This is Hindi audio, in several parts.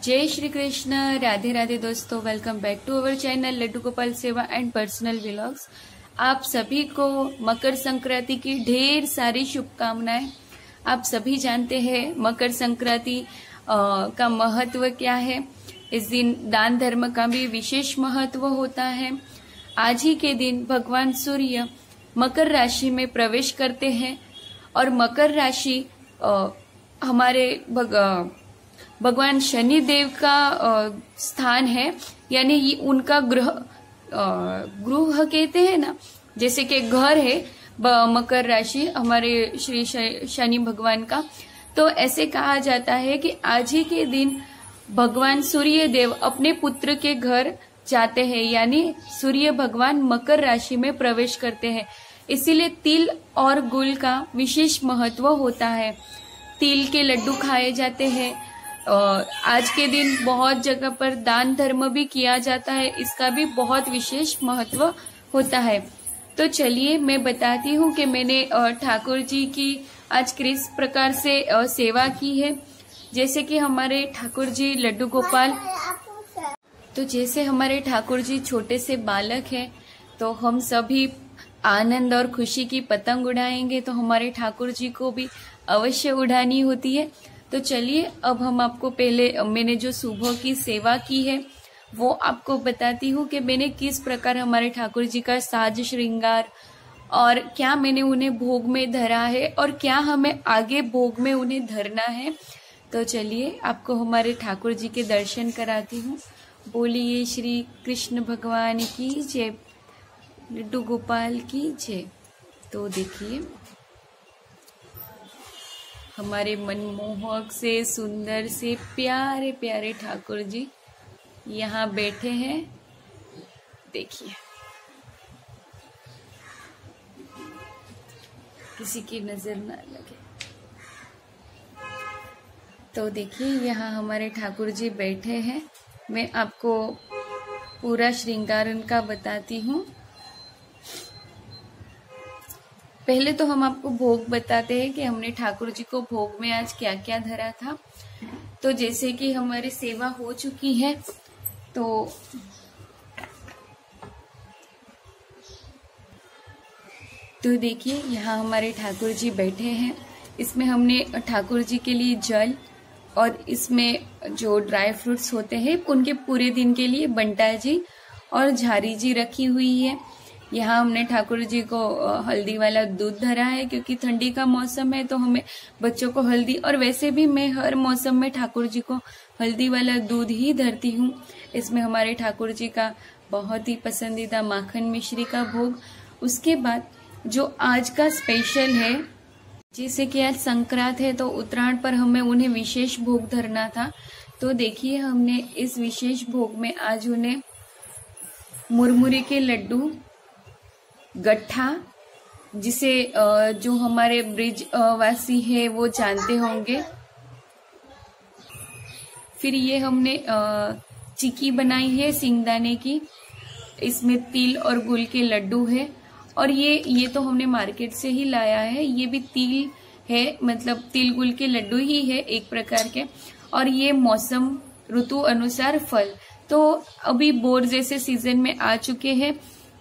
जय श्री कृष्ण। राधे राधे दोस्तों, welcome back to our channel Laddu Gopal सेवा एंड पर्सनल व्लॉग्स। आप सभी को मकर संक्रांति की ढेर सारी शुभकामनाएं। आप सभी जानते हैं मकर संक्रांति का महत्व क्या है। इस दिन दान धर्म का भी विशेष महत्व होता है। आज ही के दिन भगवान सूर्य मकर राशि में प्रवेश करते हैं और मकर राशि हमारे भगवान शनि देव का स्थान है, यानी ये उनका गृह कहते हैं ना, जैसे कि घर है मकर राशि हमारे श्री शनि भगवान का। तो ऐसे कहा जाता है कि आज ही के दिन भगवान सूर्य देव अपने पुत्र के घर जाते हैं, यानी सूर्य भगवान मकर राशि में प्रवेश करते हैं। इसीलिए तिल और गुड़ का विशेष महत्व होता है। तिल के लड्डू खाए जाते हैं। आज के दिन बहुत जगह पर दान धर्म भी किया जाता है, इसका भी बहुत विशेष महत्व होता है। तो चलिए मैं बताती हूँ कि मैंने ठाकुर जी की आज किस प्रकार से सेवा की है। जैसे कि हमारे ठाकुर जी लड्डू गोपाल, तो जैसे हमारे ठाकुर जी छोटे से बालक हैं, तो हम सभी आनंद और खुशी की पतंग उड़ाएंगे, तो हमारे ठाकुर जी को भी अवश्य उड़ानी होती है। तो चलिए अब हम आपको पहले मैंने जो सुबह की सेवा की है वो आपको बताती हूँ कि मैंने किस प्रकार हमारे ठाकुर जी का साज श्रृंगार और क्या मैंने उन्हें भोग में धरा है और क्या हमें आगे भोग में उन्हें धरना है। तो चलिए आपको हमारे ठाकुर जी के दर्शन कराती हूँ। बोलिए श्री कृष्ण भगवान की जय, लड्डू गोपाल की जय। तो देखिए हमारे मनमोहक से सुंदर से प्यारे प्यारे ठाकुर जी यहाँ बैठे हैं। देखिए किसी की नजर ना लगे। तो देखिए यहाँ हमारे ठाकुर जी बैठे हैं। मैं आपको पूरा श्रृंगार उनका बताती हूँ। पहले तो हम आपको भोग बताते हैं कि हमने ठाकुर जी को भोग में आज क्या क्या धरा था। तो जैसे कि हमारी सेवा हो चुकी है, तो देखिए यहाँ हमारे ठाकुर जी बैठे हैं। इसमें हमने ठाकुर जी के लिए जल और इसमें जो ड्राई फ्रूट्स होते हैं उनके पूरे दिन के लिए बंटा जी और झारी जी रखी हुई है। यहाँ हमने ठाकुर जी को हल्दी वाला दूध धरा है, क्योंकि ठंडी का मौसम है तो हमें बच्चों को हल्दी, और वैसे भी मैं हर मौसम में ठाकुर जी को हल्दी वाला दूध ही धरती हूँ। इसमें हमारे ठाकुर जी का बहुत ही पसंदीदा माखन मिश्री का भोग। उसके बाद जो आज का स्पेशल है, जैसे कि आज संक्रांत है तो उत्तरायण पर हमें उन्हें विशेष भोग धरना था। तो देखिए हमने इस विशेष भोग में आज उन्हें मुरमुरे के लड्डू, गट्ठा, जिसे जो हमारे ब्रिज वासी है वो जानते होंगे। फिर ये हमने चिक्की बनाई है सिंगदाने की, इसमें तिल और गुड़ के लड्डू है। और ये तो हमने मार्केट से ही लाया है, ये भी तिल है, मतलब तिल गुड़ के लड्डू ही है एक प्रकार के। और ये मौसम ऋतु अनुसार फल, तो अभी बोर जैसे सीजन में आ चुके हैं,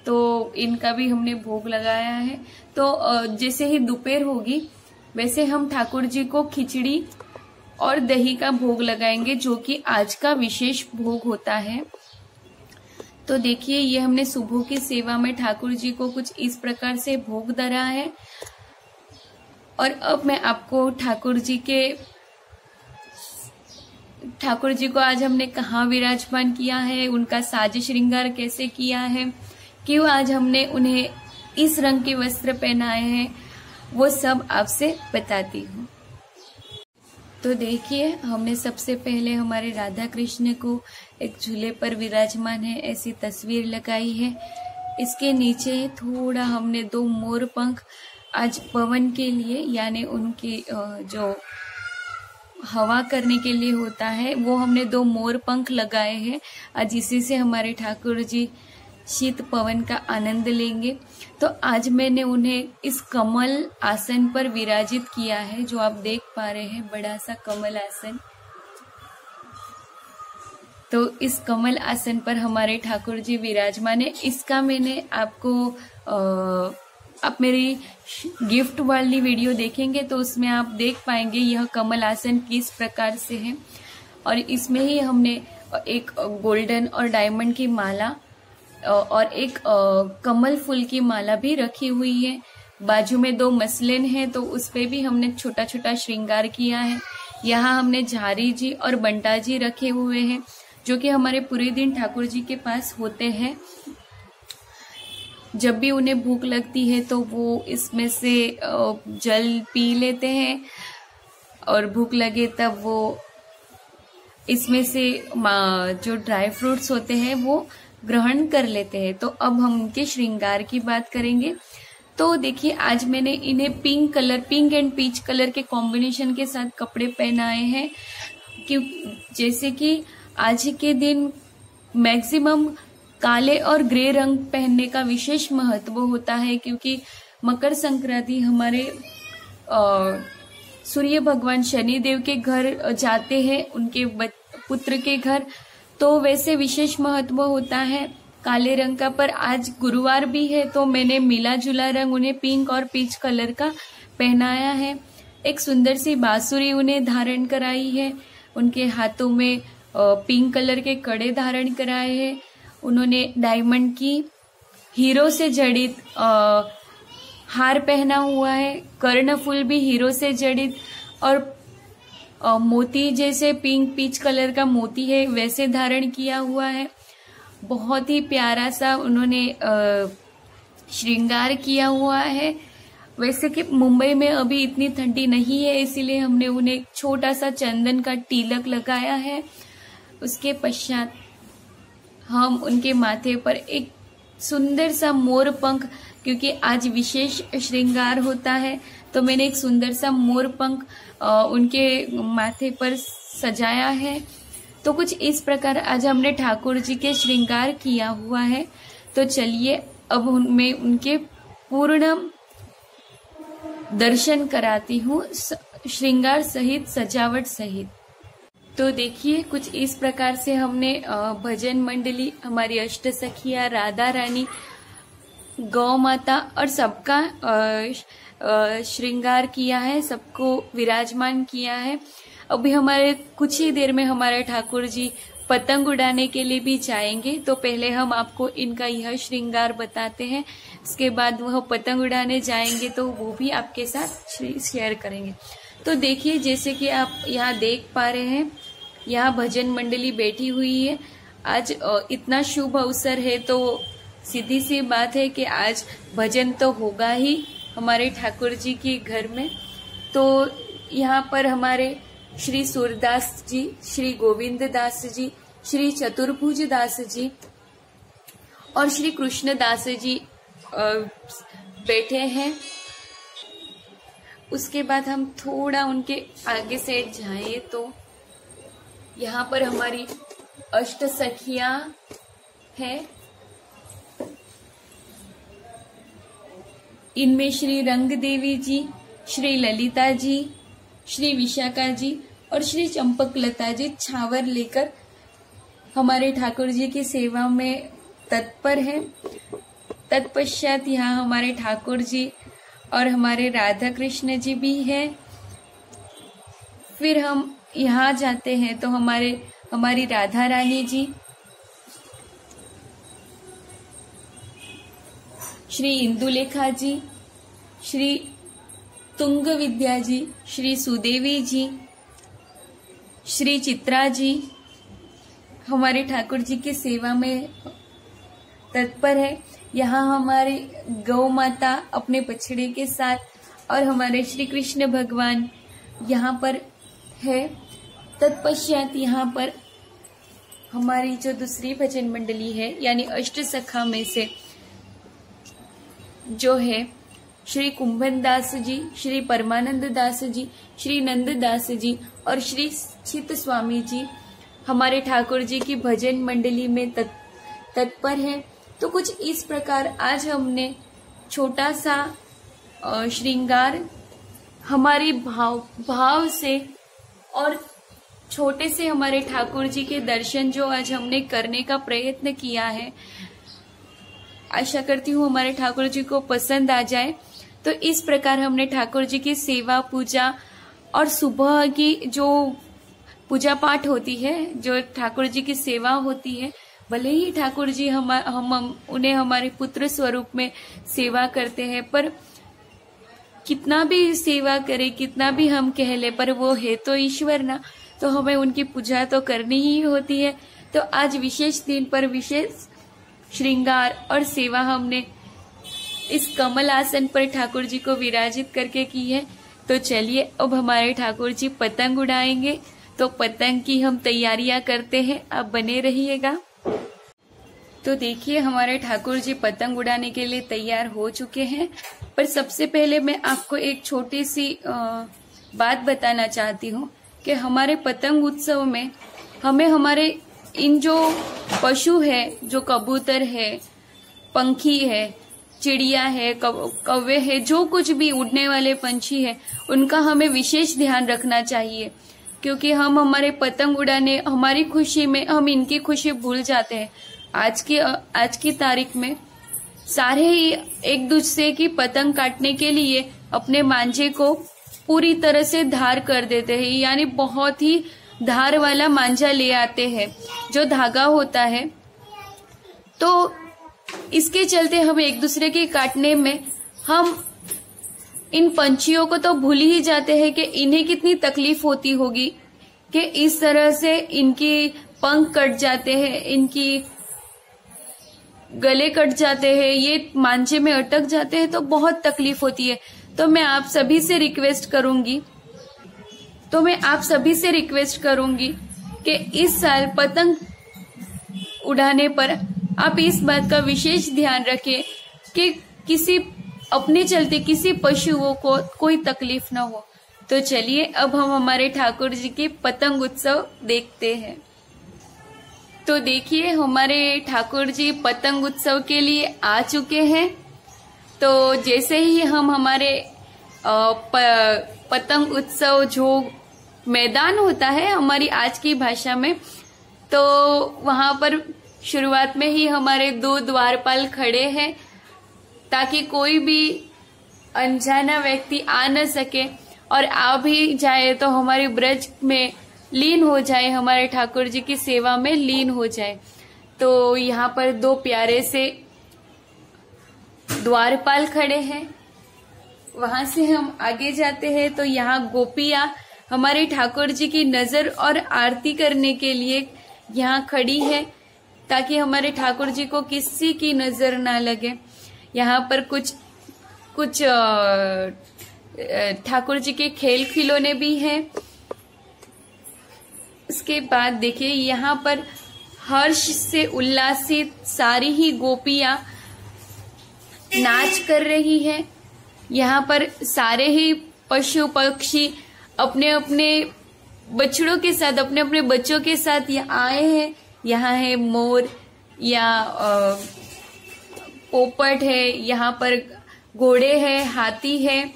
तो इनका भी हमने भोग लगाया है। तो जैसे ही दोपहर होगी वैसे हम ठाकुर जी को खिचड़ी और दही का भोग लगाएंगे, जो कि आज का विशेष भोग होता है। तो देखिए ये हमने सुबह की सेवा में ठाकुर जी को कुछ इस प्रकार से भोग धरा है। और अब मैं आपको ठाकुर जी को आज हमने कहाँ विराजमान किया है, उनका साज श्रृंगार कैसे किया है, क्यों आज हमने उन्हें इस रंग के वस्त्र पहनाए हैं, वो सब आपसे बताती हूँ। तो देखिए हमने सबसे पहले हमारे राधा कृष्ण को एक झूले पर विराजमान है ऐसी तस्वीर लगाई है। इसके नीचे थोड़ा हमने 2 मोर पंख आज पवन के लिए, यानी उनकी जो हवा करने के लिए होता है, वो हमने 2 मोर पंख लगाए हैं। आज इसी से हमारे ठाकुर जी शीत पवन का आनंद लेंगे। तो आज मैंने उन्हें इस कमल आसन पर विराजित किया है, जो आप देख पा रहे हैं, बड़ा सा कमल आसन। तो इस कमल आसन पर हमारे ठाकुर जी विराजमान है। इसका मैंने आपको आप मेरी गिफ्ट वाली वीडियो देखेंगे तो उसमें आप देख पाएंगे यह कमल आसन किस प्रकार से है। और इसमें ही हमने एक गोल्डन और डायमंड की माला और एक कमल फूल की माला भी रखी हुई है। बाजू में 2 मसलिन है तो उस पे भी हमने छोटा छोटा श्रृंगार किया है। यहाँ हमने झारी जी और बंटा जी रखे हुए हैं जो कि हमारे पूरे दिन ठाकुर जी के पास होते हैं। जब भी उन्हें भूख लगती है तो वो इसमें से जल पी लेते हैं और भूख लगे तब वो इसमें से जो ड्राई फ्रूट्स होते हैं वो ग्रहण कर लेते हैं। तो अब हम उनके श्रृंगार की बात करेंगे। तो देखिए आज मैंने इन्हें पिंक एंड पीच कलर के कॉम्बिनेशन के साथ कपड़े पहनाए हैं, क्योंकि जैसे कि आज के दिन मैक्सिमम काले और ग्रे रंग पहनने का विशेष महत्व होता है, क्योंकि मकर संक्रांति हमारे सूर्य भगवान शनिदेव के घर जाते हैं, उनके पुत्र के घर, तो वैसे विशेष महत्व होता है काले रंग का। पर आज गुरुवार भी है तो मैंने मिला जुला रंग उन्हें पिंक और पीच कलर का पहनाया है। एक सुंदर सी बांसुरी उन्हें धारण कराई है, उनके हाथों में पिंक कलर के कड़े धारण कराए हैं। उन्होंने डायमंड की हीरो से जड़ित हार पहना हुआ है, कर्णफूल भी हीरो से जड़ित और मोती जैसे पिंक पीच कलर का मोती है वैसे धारण किया हुआ है। बहुत ही प्यारा सा उन्होंने श्रृंगार किया हुआ है। वैसे कि मुंबई में अभी इतनी ठंडी नहीं है, इसीलिए हमने उन्हें एक छोटा सा चंदन का तिलक लगाया है। उसके पश्चात हम उनके माथे पर एक सुंदर सा मोर पंख, क्योंकि आज विशेष श्रृंगार होता है तो मैंने एक सुंदर सा मोर पंख उनके माथे पर सजाया है। तो कुछ इस प्रकार आज हमने ठाकुर जी के श्रृंगार किया हुआ है। तो चलिए अब मैं उनके पूर्ण दर्शन कराती हूँ श्रृंगार सहित, सजावट सहित। तो देखिए कुछ इस प्रकार से हमने भजन मंडली, हमारी अष्ट सखिया, राधा रानी, गौ माता और सबका श्रृंगार किया है, सबको विराजमान किया है। अभी हमारे कुछ ही देर में हमारे ठाकुर जी पतंग उड़ाने के लिए भी जाएंगे, तो पहले हम आपको इनका यह श्रृंगार बताते हैं। उसके बाद वह पतंग उड़ाने जाएंगे तो वो भी आपके साथ शेयर करेंगे। तो देखिए जैसे कि आप यहाँ देख पा रहे हैं, यहाँ भजन मंडली बैठी हुई है। आज इतना शुभ अवसर है तो सीधी सी बात है कि आज भजन तो होगा ही हमारे ठाकुर जी के घर में। तो यहाँ पर हमारे श्री सूरदास जी, श्री गोविंद दास जी, श्री चतुर्भुज दास जी और श्री कृष्ण दास जी बैठे हैं। उसके बाद हम थोड़ा उनके आगे से जाए तो यहाँ पर हमारी अष्ट सखियां हैं। इनमें श्री रंग देवी जी, श्री ललिता जी, श्री विशाखा जी और श्री चंपकलता जी छावर लेकर हमारे ठाकुर जी की सेवा में तत्पर हैं। तत्पश्चात यहाँ हमारे ठाकुर जी और हमारे राधा कृष्ण जी भी हैं। फिर हम यहाँ जाते हैं तो हमारी राधा रानी जी, श्री इंदुलेखा जी, श्री तुंग विद्या जी, श्री सुदेवी जी, श्री चित्रा जी हमारे ठाकुर जी की सेवा में तत्पर है। यहाँ हमारे गौ माता अपने बछड़े के साथ और हमारे श्री कृष्ण भगवान यहाँ पर है। तत्पश्चात यहाँ पर हमारी जो दूसरी भजन मंडली है यानी अष्ट सखा में से जो है श्री कुंभन दास जी, श्री परमानंद दास जी, श्री नंद दास जी और श्री चित स्वामी जी हमारे ठाकुर जी की भजन मंडली में तत्पर है। तो कुछ इस प्रकार आज हमने छोटा सा श्रृंगार हमारी भाव से और छोटे से हमारे ठाकुर जी के दर्शन जो आज हमने करने का प्रयत्न किया है, आशा करती हूँ हमारे ठाकुर जी को पसंद आ जाए। तो इस प्रकार हमने ठाकुर जी की सेवा, पूजा और सुबह की जो पूजा पाठ होती है, जो ठाकुर जी की सेवा होती है, भले ही ठाकुर जी हम उन्हें हमारे पुत्र स्वरूप में सेवा करते हैं, पर कितना भी सेवा करे, कितना भी हम कह ले, पर वो है तो ईश्वर ना, तो हमें उनकी पूजा तो करनी ही होती है। तो आज विशेष दिन पर विशेष श्रृंगार और सेवा हमने इस कमल आसन पर ठाकुर जी को विराजित करके की है। तो चलिए अब हमारे ठाकुर जी पतंग उड़ाएंगे, तो पतंग की हम तैयारियां करते हैं, आप बने रहिएगा। तो देखिए हमारे ठाकुर जी पतंग उड़ाने के लिए तैयार हो चुके हैं। पर सबसे पहले मैं आपको एक छोटी सी बात बताना चाहती हूँ कि हमारे पतंग उत्सव में हमें हमारे इन जो पशु है, जो कबूतर है, पंखी है, चिड़िया है, कौवे है, जो कुछ भी उड़ने वाले पंछी है, उनका हमें विशेष ध्यान रखना चाहिए, क्योंकि हम हमारे पतंग उड़ाने, हमारी खुशी में हम इनकी खुशी भूल जाते हैं। आज की तारीख में सारे ही एक दूसरे की पतंग काटने के लिए अपने मांझे को पूरी तरह से धार कर देते हैं, यानी बहुत ही धार वाला मांझा ले आते हैं, जो धागा होता है। तो इसके चलते हम एक दूसरे के काटने में हम इन पंछियों को तो भूल ही जाते हैं कि इन्हें कितनी तकलीफ होती होगी, कि इस तरह से इनकी पंख कट जाते हैं, इनकी गले कट जाते हैं, ये मांझे में अटक जाते हैं, तो बहुत तकलीफ होती है। तो मैं आप सभी से रिक्वेस्ट करूंगी कि इस साल पतंग उड़ाने पर आप इस बात का विशेष ध्यान रखें कि अपने चलते किसी पशुओं को कोई तकलीफ ना हो। तो चलिए अब हम हमारे ठाकुर जी के पतंग उत्सव देखते हैं। तो देखिए हमारे ठाकुर जी पतंग उत्सव के लिए आ चुके हैं। तो जैसे ही हम हमारे पतंग उत्सव जो मैदान होता है हमारी आज की भाषा में, तो वहां पर शुरुआत में ही हमारे 2 द्वारपाल खड़े हैं, ताकि कोई भी अनजाना व्यक्ति आ न सके, और आ भी जाए तो हमारे ब्रज में लीन हो जाए, हमारे ठाकुर जी की सेवा में लीन हो जाए। तो यहाँ पर 2 प्यारे से द्वारपाल खड़े हैं। वहां से हम आगे जाते हैं तो यहाँ गोपियां हमारे ठाकुर जी की नजर और आरती करने के लिए यहाँ खड़ी है, ताकि हमारे ठाकुर जी को किसी की नजर ना लगे। यहाँ पर कुछ ठाकुर जी के खेल खिलौने भी हैं। उसके बाद देखिए यहाँ पर हर्ष से उल्लासित सारी ही गोपियां नाच कर रही हैं। यहाँ पर सारे ही पशु पक्षी अपने अपने बछड़ों के साथ, अपने अपने बच्चों के साथ यहाँ आए हैं। यहाँ है मोर या पोपट है, यहाँ पर घोड़े है, हाथी है,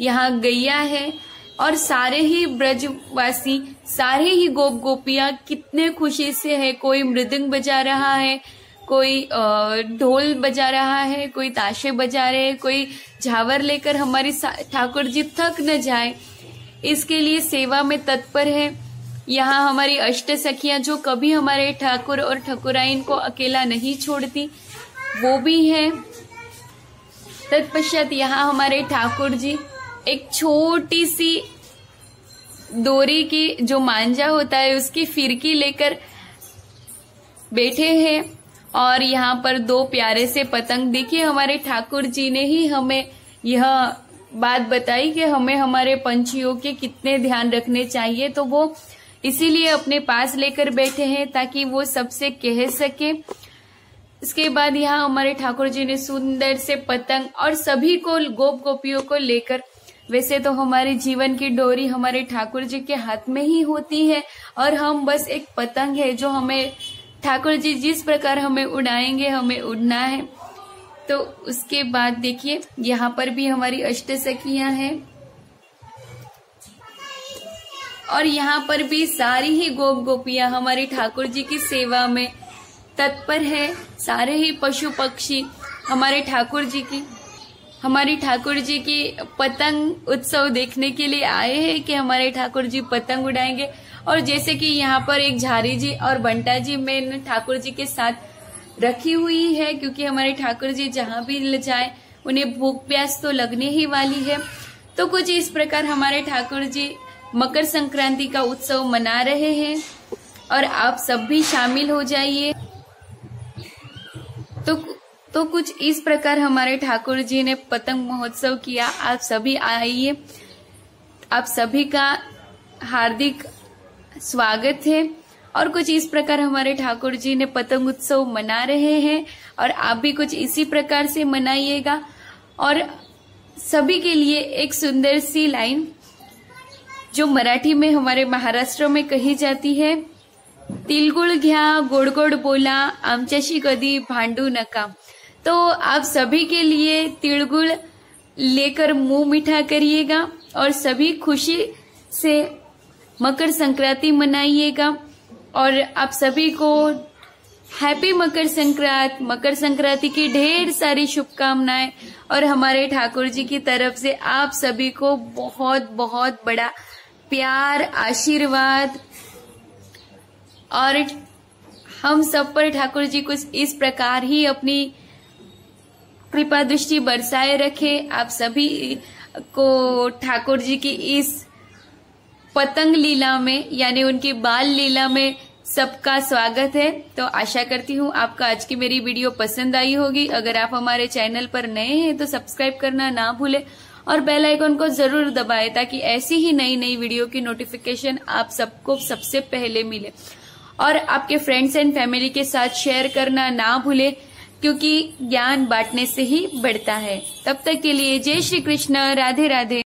यहाँ गैया है, और सारे ही ब्रजवासी, सारे ही गोपियां कितने खुशी से है। कोई मृदंग बजा रहा है, कोई ढोल बजा रहा है, कोई ताशे बजा रहे हैं, कोई झावर लेकर हमारी ठाकुर जी थक न जाए इसके लिए सेवा में तत्पर है। यहाँ हमारी अष्ट सखियां जो कभी हमारे ठाकुर और ठाकुराइन को अकेला नहीं छोड़ती, वो भी है। तत्पश्चात यहाँ हमारे ठाकुर जी एक छोटी सी डोरी की जो मांझा होता है उसकी फिरकी लेकर बैठे हैं, और यहाँ पर 2 प्यारे से पतंग। देखिए हमारे ठाकुर जी ने ही हमें यह बात बताई कि हमें हमारे पंछियों के कितने ध्यान रखने चाहिए, तो वो इसीलिए अपने पास लेकर बैठे हैं ताकि वो सबसे कह सके। इसके बाद यहाँ हमारे ठाकुर जी ने सुंदर से पतंग और सभी को गोपियों को लेकर, वैसे तो हमारे जीवन की डोरी हमारे ठाकुर जी के हाथ में ही होती है, और हम बस एक पतंग है जो हमें ठाकुर जी जिस प्रकार हमें उड़ाएंगे हमें उड़ना है। तो उसके बाद देखिए यहाँ पर भी हमारी अष्ट सखियां हैं। और यहाँ पर भी सारी ही गोप गोपियां हमारे ठाकुर जी की सेवा में तत्पर है। सारे ही पशु पक्षी हमारे ठाकुर जी की पतंग उत्सव देखने के लिए आए हैं कि हमारे ठाकुर जी पतंग उड़ाएंगे। और जैसे कि यहाँ पर एक झारी जी और बंटा जी मैंने ठाकुर जी के साथ रखी हुई है, क्योंकि हमारे ठाकुर जी जहाँ भी ले जाए उन्हें भूख प्यास तो लगने ही वाली है। तो कुछ इस प्रकार हमारे ठाकुर जी मकर संक्रांति का उत्सव मना रहे हैं और आप सब भी शामिल हो जाइए। तो कुछ इस प्रकार हमारे ठाकुर जी ने पतंग महोत्सव किया। आप सभी आइए, आप सभी का हार्दिक स्वागत है। और कुछ इस प्रकार हमारे ठाकुर जी ने पतंग उत्सव मना रहे हैं और आप भी कुछ इसी प्रकार से मनाइएगा। और सभी के लिए एक सुंदर सी लाइन जो मराठी में हमारे महाराष्ट्र में कही जाती है, तिलगुळ घ्या गोड गोड बोला आमच्याशी कधी भांडू नका। तो आप सभी के लिए तिलगुळ लेकर मुंह मीठा करिएगा और सभी खुशी से मकर संक्रांति मनाइएगा। और आप सभी को हैप्पी मकर संक्रांति की ढेर सारी शुभकामनाएं। और हमारे ठाकुर जी की तरफ से आप सभी को बहुत बहुत बड़ा प्यार, आशीर्वाद। और हम सब पर ठाकुर जी कुछ इस प्रकार ही अपनी कृपा दृष्टि बरसाए रखे। आप सभी को ठाकुर जी की इस पतंग लीला में यानी उनकी बाल लीला में सबका स्वागत है। तो आशा करती हूँ आपको आज की मेरी वीडियो पसंद आई होगी। अगर आप हमारे चैनल पर नए हैं तो सब्सक्राइब करना ना भूलें और बेल आइकन को जरूर दबाएं ताकि ऐसी ही नई नई वीडियो की नोटिफिकेशन आप सबको सबसे पहले मिले। और आपके फ्रेंड्स एंड फैमिली के साथ शेयर करना ना भूलें, क्योंकि ज्ञान बांटने से ही बढ़ता है। तब तक के लिए जय श्री कृष्ण, राधे राधे।